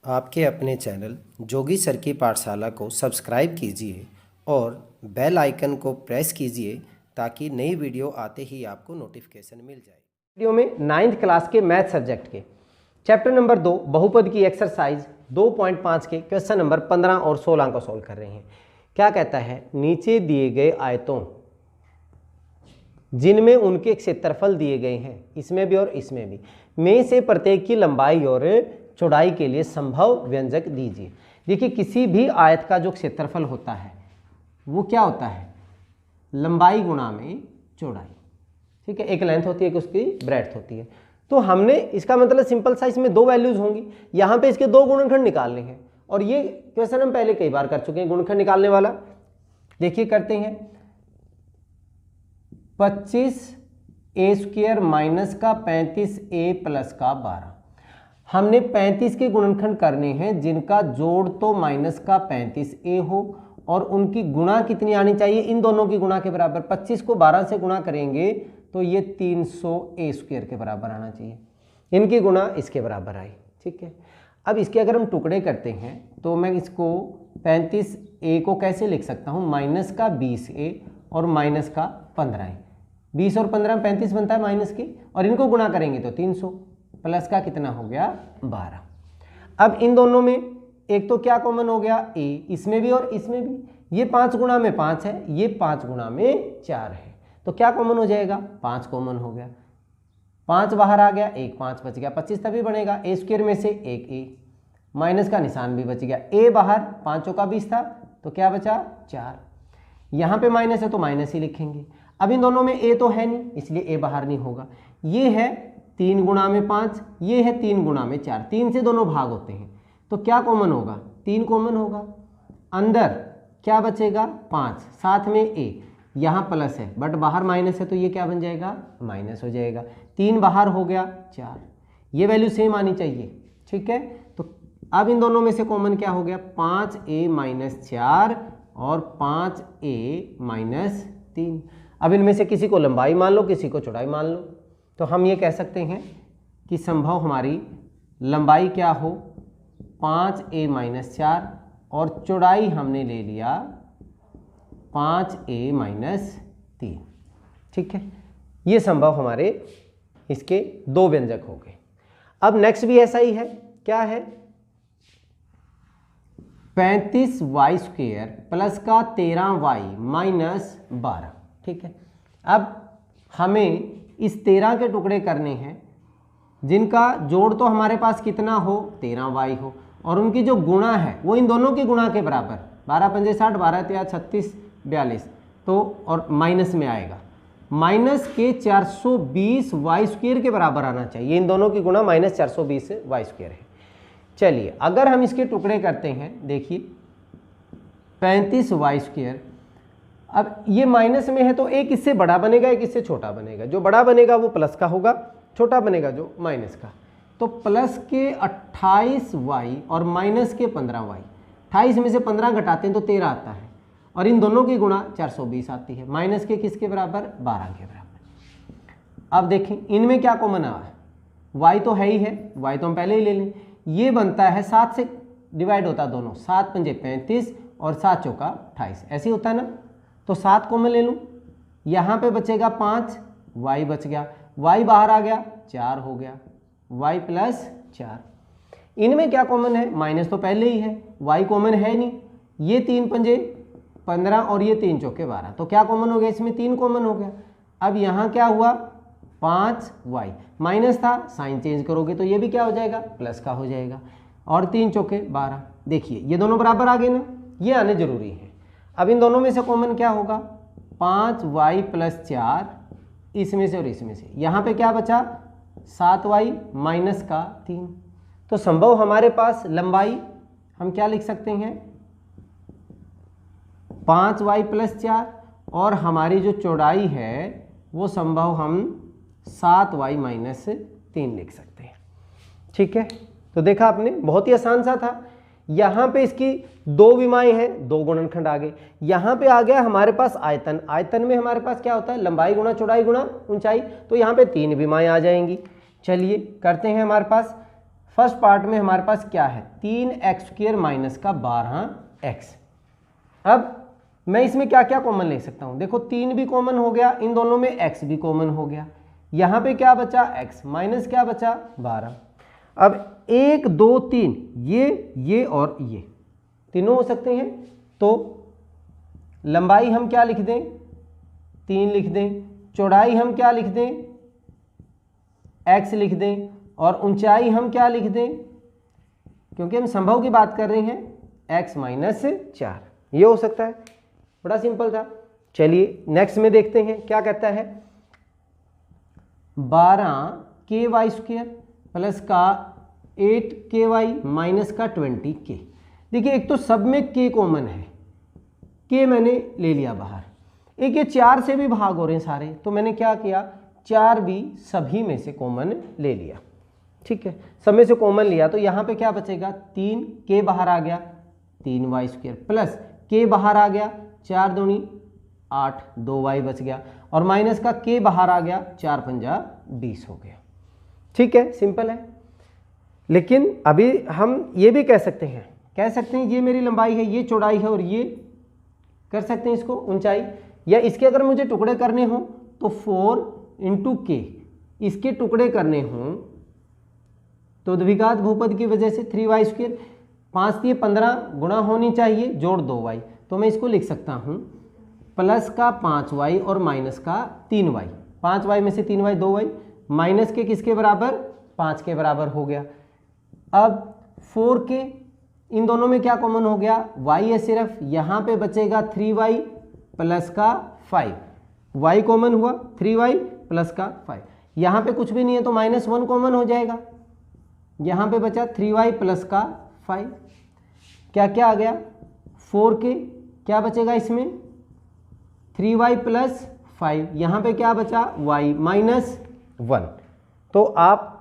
आपके अपने चैनल जोगी सर की पाठशाला को सब्सक्राइब कीजिए और बेल आइकन को प्रेस कीजिए ताकि नई वीडियो आते ही आपको नोटिफिकेशन मिल जाए। वीडियो में 9th क्लास के मैथ सब्जेक्ट के चैप्टर नंबर 2 बहुपद की एक्सरसाइज 2.5 के क्वेश्चन नंबर 15 और 16 को सॉल्व कर रहे हैं। क्या कहता है, नीचे दिए गए आयतों जिनमें उनके क्षेत्रफल दिए गए हैं, इसमें भी और इसमें भी, में से प्रत्येक की लंबाई और चौड़ाई के लिए संभव व्यंजक दीजिए। देखिए, किसी भी आयत का जो क्षेत्रफल होता है वो क्या होता है, लंबाई गुणा में चौड़ाई। ठीक है, एक लेंथ होती है कि उसकी ब्रेड्थ होती है। तो हमने इसका मतलब सिंपल सा, इसमें दो वैल्यूज होंगी, यहाँ पे इसके दो गुणनखंड निकालने हैं और ये क्वेश्चन हम पहले कई बार कर चुके हैं गुणनखंड निकालने वाला। देखिए करते हैं, 25a² माइनस का 35a प्लस का 12। हमने 35 के गुणनखंड करने हैं जिनका जोड़ तो माइनस का 35a हो और उनकी गुणा कितनी आनी चाहिए, इन दोनों की गुणा के बराबर। 25 को 12 से गुणा करेंगे तो ये 300a² के बराबर आना चाहिए, इनकी गुणा इसके बराबर आई। ठीक है, अब इसके अगर हम टुकड़े करते हैं तो मैं इसको 35a को कैसे लिख सकता हूँ, माइनस का 20a और माइनस का 15a। 20 और 15 35 बनता है माइनस के, और इनको गुणा करेंगे तो 300 प्लस का कितना हो गया 12। अब इन दोनों में एक तो क्या कॉमन हो गया, a, इसमें भी और इसमें भी। ये 5 गुणा में 5 है, ये 5 गुणा में 4 है, तो क्या कॉमन हो जाएगा, 5 कॉमन हो गया। 5 बाहर आ गया, 1 5 बच गया, 25 तभी बनेगा। a² में से एक a, माइनस का निशान भी बच गया। a बाहर, 5 का 20 था तो क्या बचा 4। यहाँ पे माइनस है तो माइनस ही लिखेंगे। अब इन दोनों में a तो है नहीं, इसलिए a बाहर नहीं होगा। ये है 3 गुणा में 5, ये है 3 गुणा में 4, 3 से दोनों भाग होते हैं तो क्या कॉमन होगा, 3 कॉमन होगा। अंदर क्या बचेगा 5, साथ में a, यहाँ प्लस है बट बाहर माइनस है तो ये क्या बन जाएगा, माइनस हो जाएगा। 3 बाहर हो गया 4, ये वैल्यू सेम आनी चाहिए। ठीक है, तो अब इन दोनों में से कॉमन क्या हो गया, 5a माइनस 4 और 5a माइनस 3। अब इनमें से किसी को लंबाई मान लो, किसी को चौड़ाई मान लो, तो हम ये कह सकते हैं कि संभव हमारी लंबाई क्या हो 5a माइनस 4 और चौड़ाई हमने ले लिया 5a माइनस 3। ठीक है, ये संभव हमारे इसके दो व्यंजक हो गए। अब नेक्स्ट भी ऐसा ही है, क्या है, 35y² प्लस का 13y माइनस 12। ठीक है, अब हमें इस 13 के टुकड़े करने हैं जिनका जोड़ तो हमारे पास कितना हो 13y हो, और उनकी जो गुणा है वो इन दोनों की गुणा के बराबर। 12 पंजे 60, 12 तिया 36, 42, तो और माइनस में आएगा, माइनस के 420y² के बराबर आना चाहिए। इन दोनों की गुणा माइनस 420y² है। चलिए अगर हम इसके टुकड़े करते हैं, देखिए 35y², अब ये माइनस में है तो एक इससे बड़ा बनेगा, एक इससे छोटा बनेगा। जो बड़ा बनेगा वो प्लस का होगा, छोटा बनेगा जो माइनस का। तो प्लस के 28y और माइनस के 15y, 28 में से 15 घटाते हैं तो 13 आता है, और इन दोनों की गुणा 420 आती है। माइनस के किसके बराबर, 12 के बराबर। अब देखें इनमें क्या कॉमन आ है, y तो है ही है, y तो हम पहले ही ले लें। ये बनता है 7 से डिवाइड होता है दोनों, 7 पंजे 35 और 7 चौका 28, ऐसे ही होता है ना। तो 7 को मैं ले लूँ, यहाँ पे बचेगा 5, y बच गया, y बाहर आ गया 4 हो गया, y प्लस 4। इनमें क्या कॉमन है, माइनस तो पहले ही है, y कॉमन है नहीं। ये 3 पंजे 15 और ये 3 चौके 12, तो क्या कॉमन हो गया, इसमें 3 कॉमन हो गया। अब यहाँ क्या हुआ 5y, माइनस था, साइन चेंज करोगे तो ये भी क्या हो जाएगा, प्लस का हो जाएगा, और 3 चौके 12। देखिए ये दोनों बराबर आ गए ना, ये आने जरूरी है। अब इन दोनों में से कॉमन क्या होगा, 5y प्लस 4, इसमें से और इसमें से। यहाँ पे क्या बचा 7y माइनस का 3। तो संभव हमारे पास लंबाई हम क्या लिख सकते हैं, 5y प्लस 4, और हमारी जो चौड़ाई है वो संभव हम 7y माइनस 3 लिख सकते हैं। ठीक है, तो देखा आपने, बहुत ही आसान सा था। यहाँ पे इसकी दो विमाएं हैं, दो गुणनखंड आ गए। यहाँ पे आ गया हमारे पास आयतन, आयतन में हमारे पास क्या होता है, लंबाई गुणा चौड़ाई गुणा ऊंचाई, तो यहाँ पे 3 विमाएं आ जाएंगी। चलिए करते हैं, हमारे पास फर्स्ट पार्ट में हमारे पास क्या है, 3x² माइनस का 12x। अब मैं इसमें क्या क्या कॉमन ले सकता हूं, देखो 3 भी कॉमन हो गया, इन दोनों में x भी कॉमन हो गया, यहां पे क्या बचा x माइनस क्या बचा 12। अब 1 2 3 ये और ये तीनों हो सकते हैं, तो लंबाई हम क्या लिख दें 3 लिख दें, चौड़ाई हम क्या लिख दें x लिख दें, और ऊंचाई हम क्या लिख दें, क्योंकि हम संभव की बात कर रहे हैं x माइनस 4, ये हो सकता है। बड़ा सिंपल था। चलिए नेक्स्ट में देखते हैं क्या कहता है, 12ky² प्लस का 8ky माइनस का 20k। देखिए एक तो सब में k कॉमन है, k मैंने ले लिया बाहर, एक ये 4 से भी भाग हो रहे हैं सारे, तो मैंने क्या किया 4 भी सभी में से कॉमन ले लिया। ठीक है, सब में से कॉमन लिया तो यहाँ पे क्या बचेगा 3k बाहर आ गया 3y² प्लस k बाहर आ गया 4 दूनी 8 2y बच गया, और माइनस का k बाहर आ गया 4 पंजा 20 हो गया। ठीक है, सिंपल है। लेकिन अभी हम ये भी कह सकते हैं ये मेरी लंबाई है, ये चौड़ाई है, और ये कर सकते हैं इसको ऊंचाई, या इसके अगर मुझे टुकड़े करने हो तो 4 × k, इसके टुकड़े करने हों तो द्विघात बहुपद की वजह से 3y², 5 × 15 गुणा होनी चाहिए जोड़ 2y, तो मैं इसको लिख सकता हूँ प्लस का 5y और माइनस का 3y, 5y में से 3y 2y, माइनस के किसके बराबर 5 के बराबर हो गया। अब 4k, इन दोनों में क्या कॉमन हो गया y है सिर्फ, यहाँ पे बचेगा 3y प्लस का 5, y कॉमन हुआ 3y प्लस का 5, यहाँ पे कुछ भी नहीं है तो -1 कॉमन हो जाएगा, यहाँ पे बचा 3y प्लस का 5, क्या क्या आ गया 4k, क्या बचेगा इसमें 3y प्लस 5, यहाँ पे क्या बचा y -1। तो आप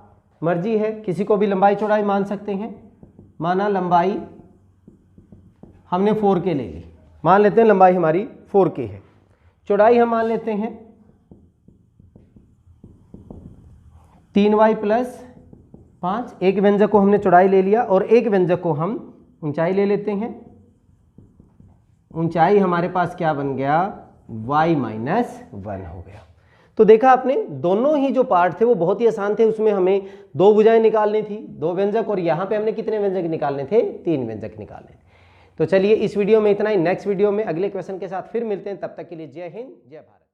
मर्जी है, किसी को भी लंबाई चौड़ाई मान सकते हैं। माना लंबाई हमने 4k ले ली, मान लेते हैं लंबाई हमारी 4k है, चौड़ाई हम मान लेते हैं 3y प्लस 5, एक व्यंजक को हमने चौड़ाई ले लिया और एक व्यंजक को हम ऊंचाई ले लेते हैं। ऊंचाई हमारे पास क्या बन गया y -1 हो गया। तो देखा आपने, दोनों ही जो पार्ट थे वो बहुत ही आसान थे, उसमें हमें 2 भुजाएं निकालनी थी, 2 व्यंजक, और यहाँ पे हमने कितने व्यंजक निकालने थे 3 व्यंजक निकालने थे। तो चलिए इस वीडियो में इतना ही, नेक्स्ट वीडियो में अगले क्वेश्चन के साथ फिर मिलते हैं, तब तक के लिए जय हिंद जय भारत।